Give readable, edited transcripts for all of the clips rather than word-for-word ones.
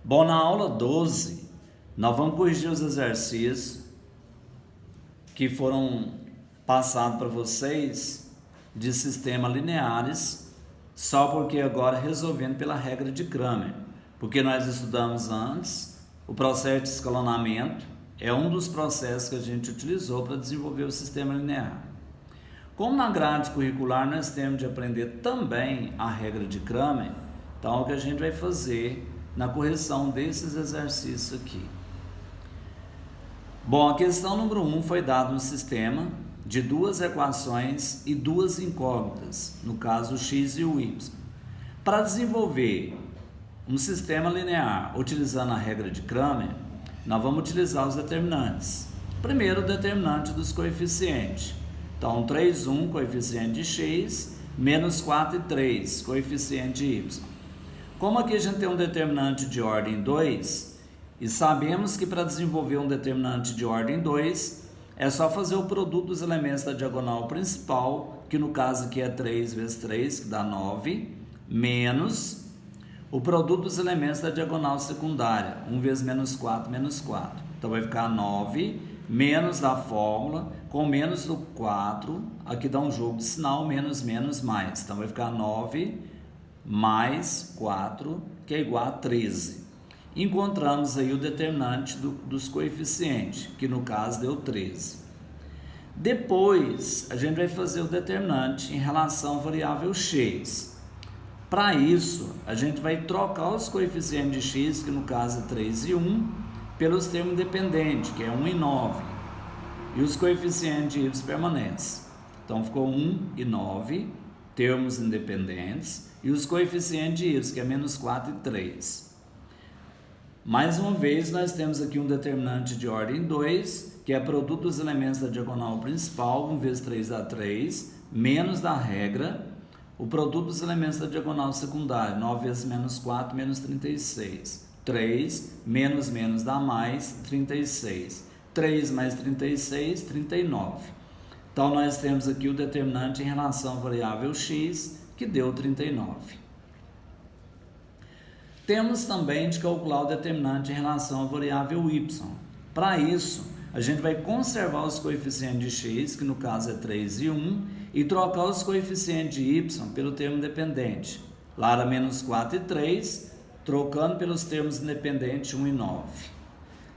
Bom, na aula 12, nós vamos corrigir os exercícios que foram passados para vocês de sistema lineares, só porque agora resolvendo pela regra de Cramer, porque nós estudamos antes, o processo de escalonamento é um dos processos que a gente utilizou para desenvolver o sistema linear. Como na grade curricular nós temos de aprender também a regra de Cramer, então é o que a gente vai fazer na correção desses exercícios aqui. Bom, a questão número 1 foi dada um sistema de duas equações e duas incógnitas, no caso o x e o y. Para desenvolver um sistema linear utilizando a regra de Cramer, nós vamos utilizar os determinantes. Primeiro, o determinante dos coeficientes. Então, 3, 1, coeficiente de x, menos 4 e 3, coeficiente de y. Como aqui a gente tem um determinante de ordem 2, e sabemos que para desenvolver um determinante de ordem 2, é só fazer o produto dos elementos da diagonal principal, que no caso aqui é 3 vezes 3, que dá 9, menos o produto dos elementos da diagonal secundária, 1 vezes menos 4, menos 4. Então vai ficar 9, menos da fórmula, com menos do 4, aqui dá um jogo de sinal, menos, menos, mais. Então vai ficar 9 mais 4, que é igual a 13. Encontramos aí o determinante dos coeficientes, que no caso deu 13. Depois, a gente vai fazer o determinante em relação à variável x. Para isso, a gente vai trocar os coeficientes de x, que no caso é 3 e 1, pelos termos independentes, que é 1 e 9. E os coeficientes de y permanecem. Então, ficou 1 e 9, termos independentes, e os coeficientes de y, que é menos 4 e 3. Mais uma vez, nós temos aqui um determinante de ordem 2, que é produto dos elementos da diagonal principal, 1 vezes 3 dá 3, menos da regra, o produto dos elementos da diagonal secundária, 9 vezes menos 4, menos 36. 3, menos, menos dá mais, 36. 3 mais 36, 39. Então, nós temos aqui o determinante em relação à variável x, que deu 39. Temos também de calcular o determinante em relação à variável y. Para isso, a gente vai conservar os coeficientes de x, que no caso é 3 e 1, e trocar os coeficientes de y pelo termo independente. Lá era menos 4 e 3, trocando pelos termos independentes 1 e 9.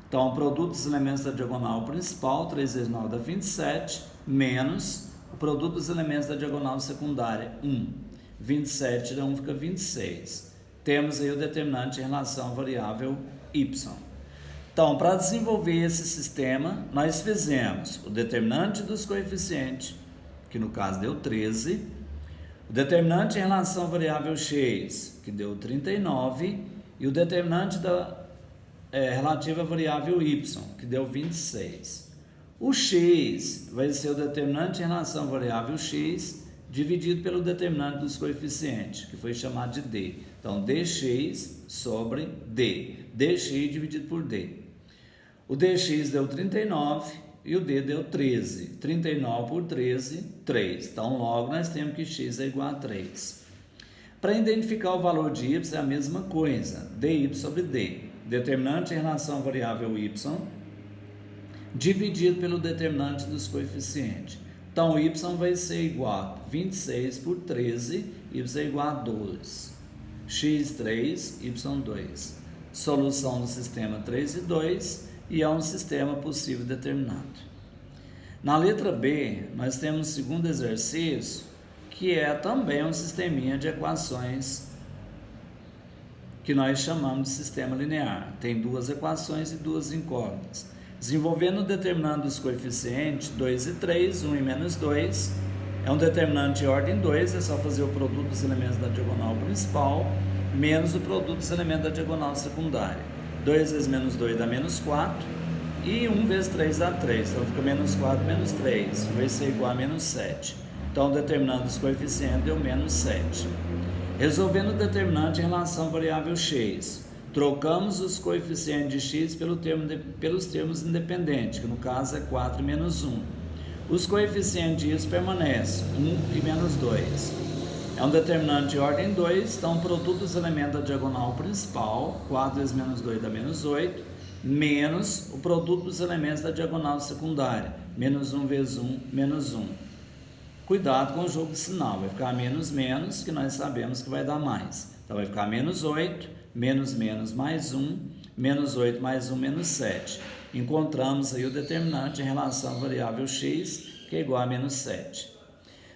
Então, o produto dos elementos da diagonal principal, 3 vezes 9 dá 27, menos o produto dos elementos da diagonal secundária, 1. 27 da 1 fica 26. Temos aí o determinante em relação à variável y. Então, para desenvolver esse sistema, nós fizemos o determinante dos coeficientes, que no caso deu 13, o determinante em relação à variável x, que deu 39, e o determinante relativo à variável y, que deu 26. O x vai ser o determinante em relação à variável x, dividido pelo determinante dos coeficientes, que foi chamado de d. Então, dx sobre d. dx dividido por d. O dx deu 39 e o d deu 13. 39 por 13, 3. Então, logo nós temos que x é igual a 3. Para identificar o valor de y é a mesma coisa. dy sobre d. Determinante em relação à variável y, dividido pelo determinante dos coeficientes. Então, y vai ser igual a 26 por 13, y é igual a 12. x 3, y 2. Solução do sistema 3 e 2, e é um sistema possível determinado. Na letra B, nós temos o segundo exercício, que é também um sisteminha de equações que nós chamamos de sistema linear. Tem duas equações e duas incógnitas. Desenvolvendo o determinante dos coeficientes 2 e 3, 1 e menos 2, é um determinante de ordem 2, é só fazer o produto dos elementos da diagonal principal, menos o produto dos elementos da diagonal secundária. 2 vezes menos 2 dá menos 4, e 1 vezes 3 dá 3, então fica menos 4 menos 3, vai ser igual a menos 7. Então, o determinante dos coeficientes deu menos 7. Resolvendo o determinante em relação à variável x, trocamos os coeficientes de x pelos termos independentes, que no caso é 4 e menos 1. Os coeficientes de y permanecem, 1 e menos 2. É um determinante de ordem 2, então o produto dos elementos da diagonal principal, 4 vezes menos 2 dá menos 8, menos o produto dos elementos da diagonal secundária, menos 1 vezes 1, menos 1. Cuidado com o jogo de sinal, vai ficar menos menos, que nós sabemos que vai dar mais. Então vai ficar menos 8, menos menos mais 1, menos 8 mais 1, menos 7. Encontramos aí o determinante em relação à variável x, que é igual a menos 7.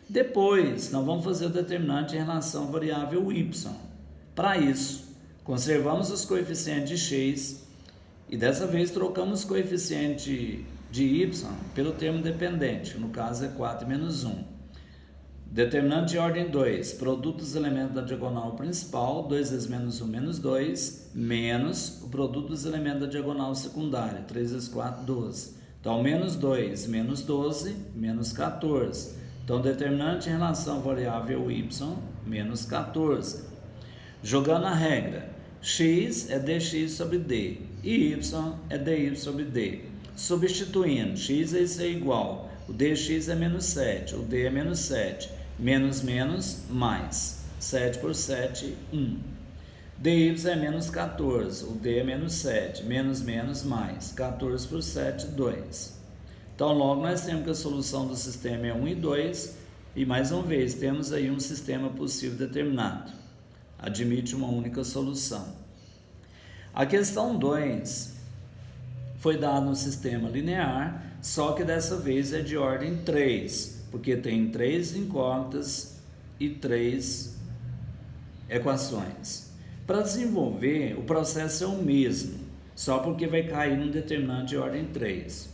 Depois, nós vamos fazer o determinante em relação à variável y. Para isso, conservamos os coeficientes de x e dessa vez trocamos o coeficiente de y pelo termo dependente, que no caso é 4 menos 1. Determinante de ordem 2, produto dos elementos da diagonal principal, 2 vezes menos 1, menos 2, menos o produto dos elementos da diagonal secundária, 3 vezes 4, 12. Então, menos 2, menos 12, menos 14. Então, determinante em relação à variável y, menos 14. Jogando a regra, x é dx sobre d e y é dy sobre d. Substituindo, x é isso é igual, o dx é menos 7, o d é menos 7, menos menos mais, 7 por 7, 1. dy é menos 14, o d é menos 7, menos menos mais, 14 por 7, 2. Então, logo nós temos que a solução do sistema é 1 e 2, e mais uma vez, temos aí um sistema possível determinado. Admite uma única solução. A questão 2 foi dada no sistema linear, só que dessa vez é de ordem 3, porque tem 3 incógnitas e 3 equações. Para desenvolver, o processo é o mesmo, só porque vai cair num determinante de ordem 3.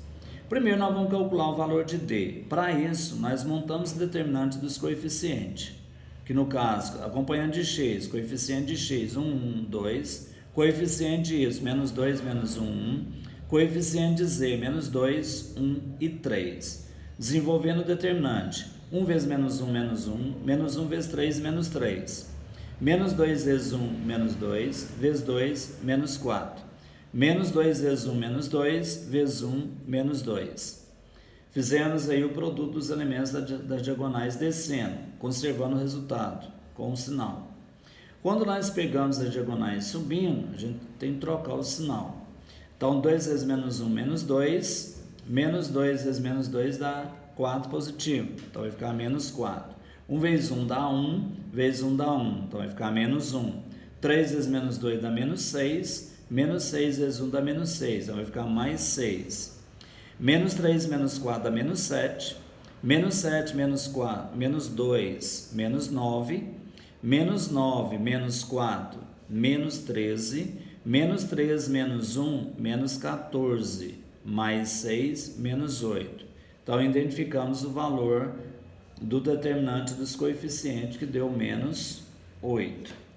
Primeiro, nós vamos calcular o valor de D. Para isso, nós montamos o determinante dos coeficientes, que no caso, acompanhando de x, coeficiente de x, 1, 1, 2, coeficiente de y, menos 2, menos 1, 1, coeficiente de z, menos 2, 1 e 3. Desenvolvendo o determinante, 1 vezes menos 1, menos 1, menos 1 vezes 3, menos 3. Menos 2 vezes 1, menos 2, vezes 2, menos 4. Menos 2 vezes 1, menos 2, vezes 1, menos 2. Fizemos aí o produto dos elementos das diagonais descendo, conservando o resultado com o sinal. Quando nós pegamos as diagonais subindo, a gente tem que trocar o sinal. Então, 2 vezes menos 1, menos 2, menos 2 vezes menos 2 dá 4 positivo, então vai ficar menos 4. 1 vezes 1 dá 1, vezes 1 dá 1, então vai ficar menos 1. 3 vezes menos 2 dá menos 6, menos 6 vezes 1 dá menos 6, então vai ficar mais 6. Menos 3 menos 4 dá menos 7. Menos 7 menos 4, menos 2, menos 9. Menos 9 menos 4, menos 13. Menos 3 menos 1, menos 14. Mais 6, menos 8. Então, identificamos o valor do determinante dos coeficientes, que deu menos 8.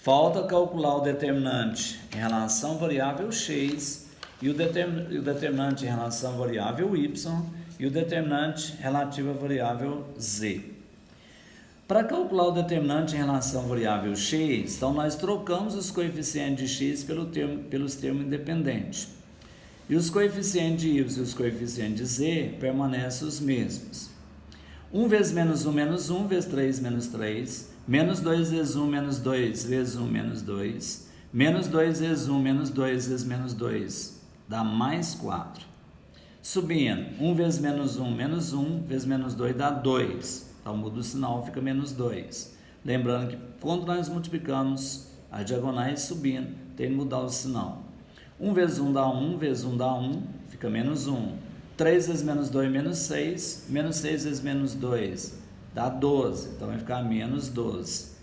Falta calcular o determinante em relação à variável x e o determinante em relação à variável y e o determinante relativo à variável z. Para calcular o determinante em relação à variável x, então nós trocamos os coeficientes de x pelos termos independentes. E os coeficientes de y e os coeficientes de z permanecem os mesmos. 1 vezes menos 1, menos 1, vezes 3, menos 3. Menos 2 vezes 1, menos 2, vezes 1, menos 2. Menos 2 vezes 1, menos 2, vezes menos 2. Dá mais 4. Subindo, 1 vezes menos 1, menos 1, vezes menos 2 dá 2. Então, muda o sinal, fica menos 2. Lembrando que quando nós multiplicamos as diagonais subindo, tem que mudar o sinal. 1 vezes 1 dá 1, vezes 1 dá 1, fica menos 1. 3 vezes menos 2, menos 6. Menos 6 vezes menos 2 dá 12, então vai ficar menos 12.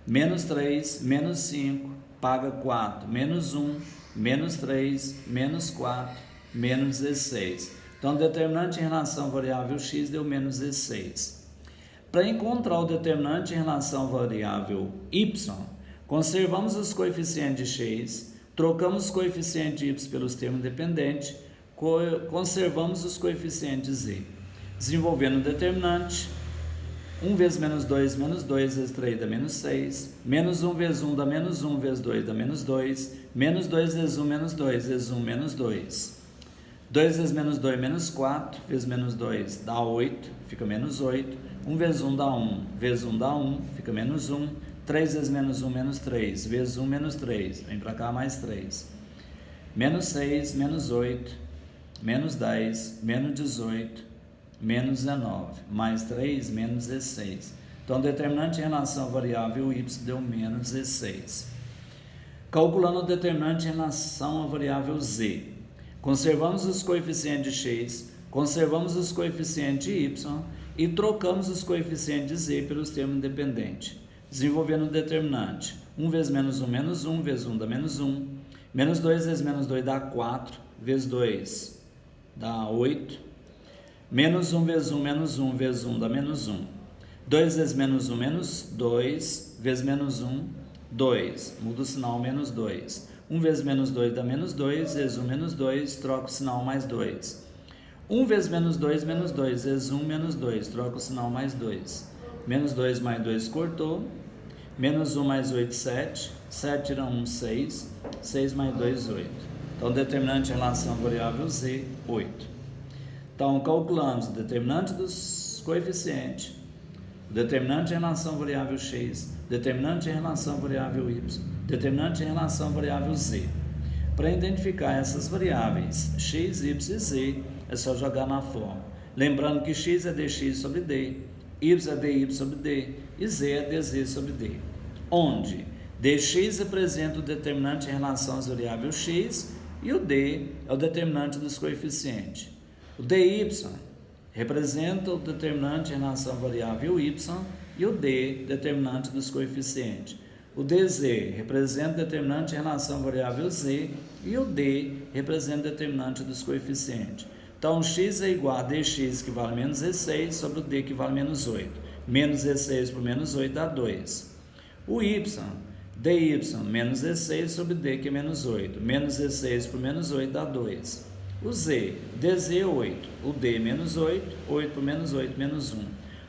Menos 3, menos 5, paga 4. Menos 1, menos 3, menos 4, menos 16. Então, o determinante em relação à variável x deu menos 16. Para encontrar o determinante em relação à variável y, conservamos os coeficientes de x, trocamos os coeficientes de y pelos termos independentes, conservamos os coeficientes de z. Desenvolvendo o determinante, 1 vezes menos 2, vezes 3 dá menos 6. Menos 1 vezes 1 dá menos 1, vezes 2 dá menos 2. Menos 2 vezes 1, menos 2, vezes 1, menos 2. 2 vezes menos 2, menos 4, vezes menos 2 dá 8, fica menos 8. 1 vezes 1 dá 1, vezes 1 dá 1, fica menos 1. 3 vezes menos 1, menos 3, vezes 1, menos 3, vem para cá mais 3. Menos 6, menos 8, menos 10, menos 18, menos 19, mais 3, menos 16. Então, o determinante em relação à variável y deu menos 16. Calculando o determinante em relação à variável z, conservamos os coeficientes de x, conservamos os coeficientes de y e trocamos os coeficientes de z pelos termos independentes, desenvolvendo o determinante. 1 vezes menos 1, menos 1, vezes 1 dá menos 1, menos 2 vezes menos 2 dá 4, vezes 2 dá 8, menos 1 vezes 1, menos 1, vezes 1 dá menos 1, 2 vezes menos 1, menos 2, vezes menos 1, 2, muda o sinal, menos 2, 1 vezes menos 2 dá menos 2, vezes 1, menos 2, troca o sinal, mais 2, 1 vezes menos 2, vezes 1, menos 2, troca o sinal, mais 2, menos 2 mais 2 cortou, menos 1 mais 8, 7, 7 tira 1, 6, 6 mais 2, 8. Então, determinante em relação à variável z, 8. Então, calculamos o determinante dos coeficientes, o determinante em relação à variável x, determinante em relação à variável y, determinante em relação à variável z. Para identificar essas variáveis x, y e z, é só jogar na fórmula. Lembrando que x é dx sobre d, y é dy sobre d e z é dz sobre d. Onde dx representa o determinante em relação às variáveis x e o d é o determinante dos coeficientes. O dy representa o determinante em relação à variável y e o d, determinante dos coeficientes. O dz representa o determinante em relação à variável z e o d representa o determinante dos coeficientes. Então, x é igual a dx, que vale menos 16, sobre o d, que vale menos 8. Menos 16 por menos 8 dá 2. O y, dy, menos 16 sobre d, que é menos 8. Menos 16 por menos 8 dá 2. O z, dz é 8. O d, menos 8. 8 por menos 8, menos 1.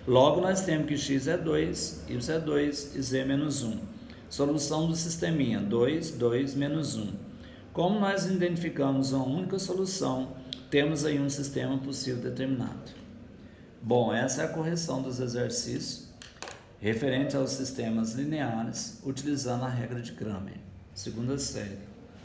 Logo, nós temos que x é 2, y é 2 e z é menos 1. Solução do sisteminha, 2, 2, menos 1. Como nós identificamos uma única solução, temos aí um sistema possível determinado. Bom, essa é a correção dos exercícios referente aos sistemas lineares, utilizando a regra de Cramer, segunda série.